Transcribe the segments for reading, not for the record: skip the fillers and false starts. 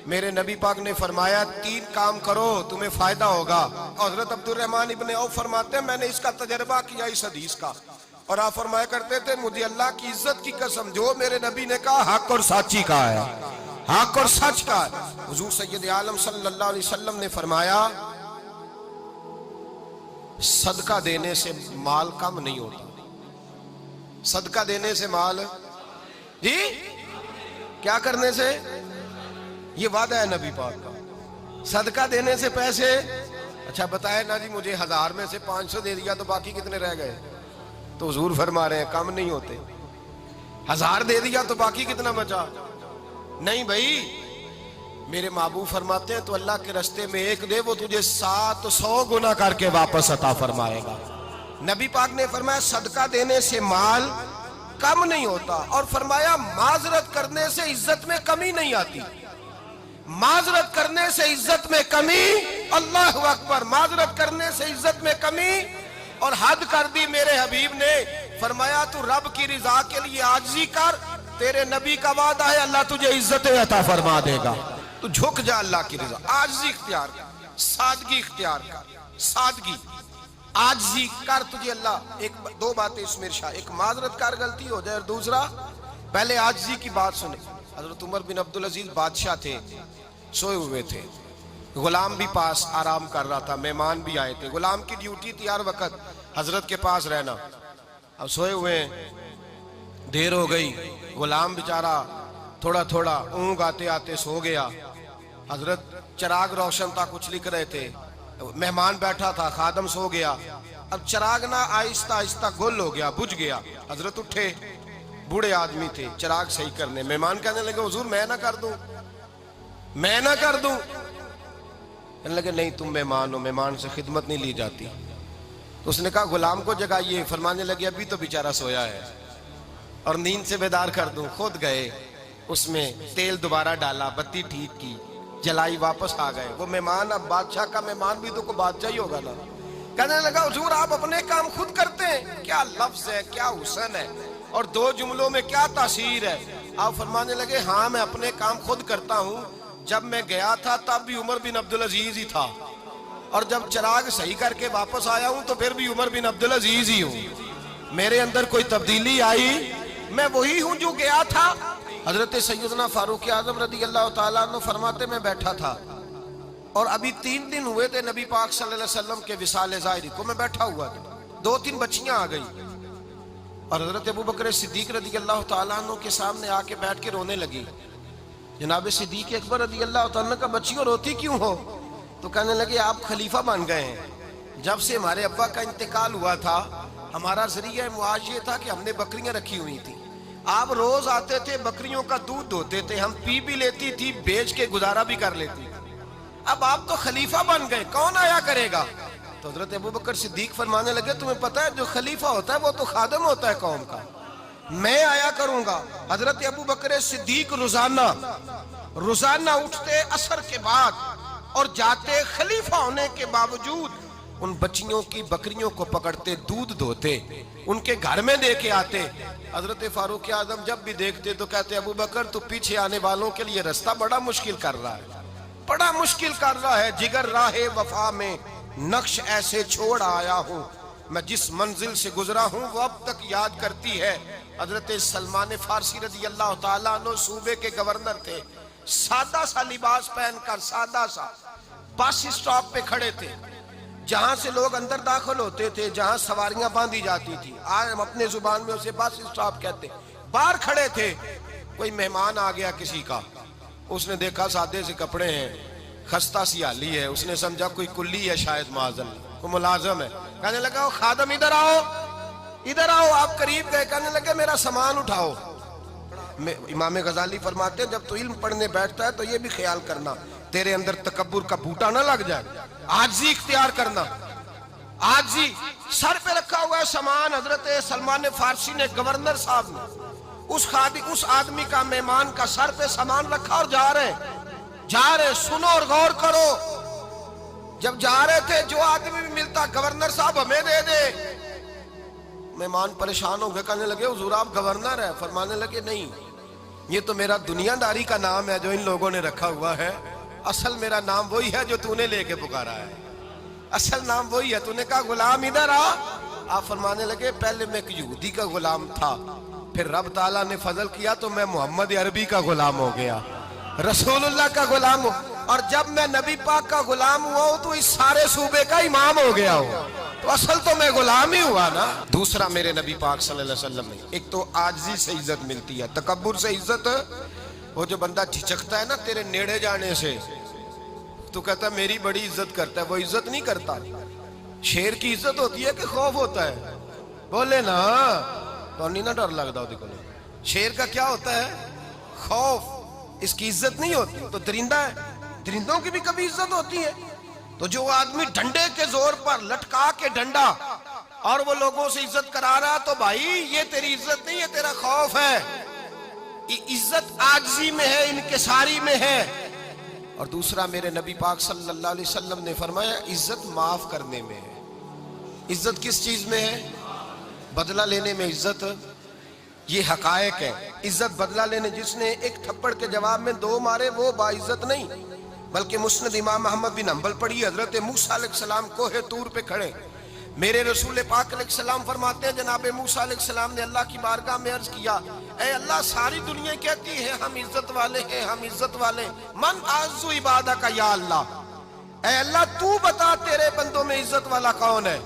میرے نبی پاک نے فرمایا 3 کام کرو تمہیں فائدہ ہوگا. حضرت عبدالرحمن ابن عوف فرماتے ہیں میں نے اس کا تجربہ کیا اس حدیث کا, اور آپ فرمایا کرتے تھے مجھے اللہ کی عزت کی قسم جو میرے نبی نے کہا حق اور سچی کہا ہے, حق اور سچ کا ہے. حضور سید عالم صلی اللہ علیہ وسلم نے فرمایا صدقہ دینے سے مال کم نہیں ہوتا. صدقہ دینے سے مال جی کیا کرنے سے, یہ وعدہ ہے نبی پاک کا. صدقہ دینے سے پیسے, اچھا بتائے نا جی مجھے 1000 میں سے 500 دے دیا تو باقی کتنے رہ گئے, تو حضور فرما رہے ہیں کم نہیں ہوتے. 1000 دے دیا تو باقی کتنا بچا, نہیں بھائی. میرے محبوب فرماتے ہیں تو اللہ کے رستے میں 1 دے وہ تجھے 700 گنا کر کے واپس عطا فرمائے گا. نبی پاک نے فرمایا صدقہ دینے سے مال کم نہیں ہوتا, اور فرمایا معذرت کرنے سے عزت میں کمی نہیں آتی. معذرت کرنے سے عزت میں کمی, اللہ اکبر, معذرت کرنے سے عزت میں کمی. اور حد کر دی میرے حبیب نے, فرمایا تو رب کی رضا کے لیے عاجزی کر, تیرے نبی کا وعدہ ہے اللہ تجھے عزت عطا فرما دے گا. تو جھک جا اللہ کی رضا, عاجزی اختیار کر, سادگی اختیار کر, سادگی عاجزی کر, تجھے اللہ 2 باتیں اس میں ارشاد, ایک معذرت کر غلطی ہو جائے, اور دوسرا پہلے عاجزی کی بات سنے. حضرت عمر بن عبدالعزیز بادشاہ تھے, سوئے ہوئے تھے, غلام بھی پاس آرام کر رہا تھا, مہمان بھی آئے تھے. غلام کی ڈیوٹی تھی ہر وقت حضرت کے پاس رہنا. اب سوئے ہوئے ہیں, دیر ہو گئی, غلام بیچارہ تھوڑا تھوڑا اونگ آتے آتے سو گیا. حضرت چراغ روشن تھا, کچھ لکھ رہے تھے, مہمان بیٹھا تھا, خادم سو گیا. اب چراغ نہ آہستہ آہستہ گل ہو گیا, بجھ گیا. حضرت اٹھے, بوڑھے آدمی تھے, چراغ صحیح کرنے. مہمان کہنے لگے حضور میں نہ کر دوں, میں نہ کر دوں. کہنے لگے نہیں تم مہمان ہو, مہمان سے خدمت نہیں لی جاتی. تو اس نے کہا غلام کو جگائیے. فرمانے لگے ابھی تو بیچارہ سویا ہے اور نیند سے بیدار کر دوں. خود گئے, اس میں تیل دوبارہ ڈالا, بتی ٹھیک کی, جلائی, واپس آ گئے. وہ مہمان, اب بادشاہ کا مہمان بھی تو کوئی بادشاہ ہی ہوگا نا. کہنے لگا حضور آپ اپنے کام خود کرتے ہیں, کیا لفظ ہے, کیا حسن ہے, اور 2 جملوں میں کیا تاثیر ہے. آپ فرمانے لگے ہاں میں اپنے کام خود کرتا ہوں. جب میں گیا تھا تب بھی عمر بن عبدالعزیز ہی تھا, اور جب چراغ صحیح کر کے واپس آیا ہوں تو پھر بھی عمر بن عبدالعزیز ہی ہوں. میرے اندر کوئی تبدیلی آئی, میں وہی ہوں جو گیا تھا. حضرت سیدنا فاروق اعظم رضی اللہ تعالیٰ عنہ فرماتے میں بیٹھا تھا, اور ابھی 3 دن ہوئے تھے نبی پاک صلی اللہ علیہ وسلم کے وصال ظاہری کو. میں بیٹھا ہوا تھا, 2-3 بچیاں آ گئی, اور حضرت ابو بکر صدیق رضی اللہ تعالیٰ عنہ کے سامنے آ کے بیٹھ کے رونے لگی. جناب صدیق اکبر رضی اللہ تعالیٰ عنہ کا بچیوں روتی کیوں ہو؟ تو کہنے لگے آپ خلیفہ بن گئے ہیں. جب سے ہمارے ابا کا انتقال ہوا تھا ہمارا ذریعہ معاش یہ تھا کہ ہم نے بکریاں رکھی ہوئی تھی. آپ روز آتے تھے, بکریوں کا دودھ دھوتے تھے, ہم پی بھی لیتی تھی, بیچ کے گزارا بھی کر لیتی. اب آپ تو خلیفہ بن گئے, کون آیا کرے گا؟ تو حضرت ابو بکر صدیق فرمانے لگے تمہیں پتہ ہے جو خلیفہ ہوتا ہے وہ تو خادم ہوتا ہے قوم کا, میں آیا کروں گا. حضرت ابو بکر صدیق روزانہ اٹھتے عصر کے بعد اور جاتے, خلیفہ ہونے کے باوجود ان بچیوں کی بکریوں کو پکڑتے, دودھ دھوتے, ان کے گھر میں دے کے آتے. حضرت فاروق اعظم جب بھی دیکھتے تو کہتے ابو بکر تو پیچھے آنے والوں کے لیے رستہ بڑا مشکل کر رہا ہے, بڑا مشکل کر رہا ہے. جگر راہ وفا میں نقش ایسے چھوڑ آیا ہوں, میں جس منزل سے گزرا ہوں وہ اب تک یاد کرتی ہے. حضرت سلمان فارسی رضی اللہ تعالیٰ عنہ صوبے کے گورنر تھے, سادہ سا لباس پہن کر, سادہ سا, بس اسٹاپ پہ کھڑے تھے, جہاں سے لوگ اندر داخل ہوتے تھے, جہاں سواریاں باندھی جاتی تھی, آج ہم اپنے زبان میں اسے بس اسٹاپ کہتے. باہر کھڑے تھے, کوئی مہمان آ گیا کسی کا, اس نے دیکھا سادے سے کپڑے ہیں, خستہ سی حالی ہے, اس نے سمجھا کوئی کلی ہے شاید, معاذ اللہ کوئی ملازم ہے. کہنے لگا خادم ادھر آؤ, ادھر آؤ. آپ قریب گئے, کہنے لگے میرا سامان اٹھاؤ. امام غزالی فرماتے ہیں جب تو علم پڑھنے بیٹھتا ہے تو یہ بھی خیال کرنا تیرے اندر تکبر کا بوٹا نہ لگ جائے, عاجزی اختیار کرنا. عاجزی, سر پہ رکھا ہوا ہے سامان. حضرت سلمان فارسی نے, گورنر صاحب نے, اس آدمی کا, مہمان کا سر پہ سامان رکھا اور جا رہے. سنو اور غور کرو. جب جا رہے تھے جو آدمی بھی ملتا گورنر صاحب ہمیں دے دے. مہمان پریشان ہو گئے, کہنے لگے حضور آپ گورنر ہیں؟ فرمانے لگے نہیں, یہ تو میرا دنیا داری کا نام ہے جو ان لوگوں نے رکھا ہوا ہے، اصل میرا نام وہی ہے جو تو نے لے کے پکارا ہے، اصل نام وہی ہے۔ تو نے کہا غلام ادھر آ، آپ فرمانے لگے پہلے میں ایک یہودی کا غلام تھا، پھر رب تعالیٰ نے فضل کیا تو میں محمد عربی کا غلام ہو گیا، رسول اللہ کا غلام ہوں، اور جب میں نبی پاک کا غلام ہوا ہوں تو اس سارے صوبے کا امام ہو گیا ہوں، تو اصل تو میں غلام ہی ہوا نا۔ دوسرا میرے نبی پاک صلی اللہ علیہ وسلم نے ایک تو عاجزی سے عزت ملتی ہے، تکبر سے عزت، وہ جو بندہ جھجکتا ہے نا تیرے نیڑے جانے سے، تو کہتا ہے میری بڑی عزت کرتا ہے، وہ عزت نہیں کرتا۔ شیر کی عزت ہوتی ہے کہ خوف ہوتا ہے؟ بولے نا، تو نہیں نہ ڈر لگتا ہوتی کو۔ شیر کا کیا ہوتا ہے؟ خوف، اس کی عزت نہیں ہوتی۔ تو درندہ ہے، درندوں کی بھی کبھی عزت ہوتی ہے؟ تو جو آدمی ڈنڈے کے زور پر لٹکا کے ڈنڈا اور وہ لوگوں سے عزت کرا رہا، تو بھائی یہ تیری عزت نہیں ہے، تیرا خوف ہے۔ عزت عاجزی میں ہے، انکساری میں ہے۔ اور دوسرا میرے نبی پاک صلی اللہ علیہ وسلم نے فرمایا عزت معاف کرنے میں ہے۔ عزت کس چیز میں ہے؟ بدلہ لینے میں عزت، یہ حقائق ہے۔ عزت بدلہ لینے، جس نے ایک تھپڑ کے جواب میں 2 مارے وہ باعزت نہیں، بلکہ مسند امام احمد بن حنبل پڑھی، حضرت موسیٰ علیہ السلام کوہ طور پہ کھڑے، میرے رسول پاک علیہ السلام فرماتے ہیں جناب موسیٰ علیہ السلام نے اللہ کی بارگاہ میں عرض کیا، اے اللہ ساری دنیا کہتی ہے ہم عزت والے ہیں، ہم عزت والے، من اعز عبادہ کا یا اللہ، اے اللہ تو بتا تیرے بندوں میں عزت والا کون ہے؟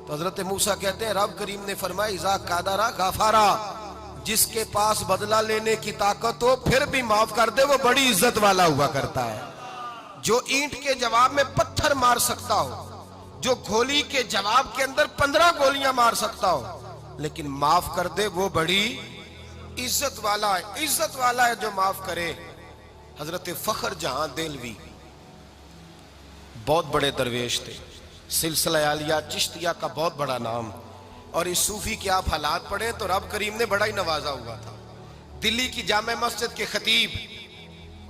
تو حضرت موسیٰ کہتے ہیں رب کریم نے فرمایا اذا قادرا غفارا، جس کے پاس بدلہ لینے کی طاقت ہو پھر بھی معاف کر دے وہ بڑی عزت والا ہوا کرتا ہے۔ جو اینٹ کے جواب میں پتھر مار سکتا ہو، جو گولی کے جواب کے اندر 15 گولیاں مار سکتا ہو لیکن معاف کر دے وہ بڑی عزت والا ہے۔ عزت والا ہے جو معاف کرے۔ حضرت فخر جہاں دہلوی بہت بڑے درویش تھے، سلسلہ عالیہ چشتیہ کا بہت بڑا نام، اور اس صوفی کے آپ حالات پڑھیں تو رب کریم نے بڑا ہی نوازا ہوا تھا۔ دلی کی جامع مسجد کے خطیب،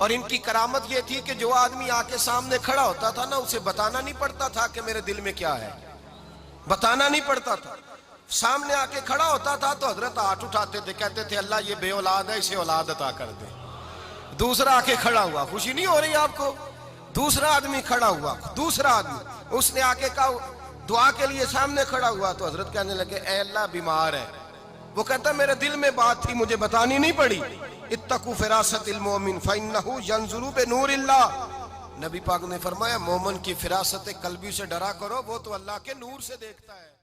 اور ان کی کرامت یہ تھی کہ جو آدمی آ کے سامنے کھڑا ہوتا تھا نا اسے بتانا نہیں پڑتا تھا کہ میرے دل میں کیا ہے، بتانا نہیں پڑتا تھا۔ سامنے آ کے کھڑا ہوتا تھا تو حضرت ہاتھ اٹھاتے تھے، کہتے تھے اللہ یہ بے اولاد ہے اسے اولاد عطا کر دے۔ دوسرا آ کے کھڑا ہوا، خوشی نہیں ہو رہی آپ کو؟ دوسرا آدمی کھڑا ہوا، دوسرا آدمی، اس نے آ کے کہا دعا کے لیے سامنے کھڑا ہوا تو حضرت کہنے لگے اے اللہ بیمار ہے، وہ کہتا میرے دل میں بات تھی مجھے بتانی نہیں پڑی، اتقوا فراست المومن فإنہ ینظر بنور اللہ، نبی پاک نے فرمایا مومن کی فراست قلبی سے ڈرا کرو، وہ تو اللہ کے نور سے دیکھتا ہے۔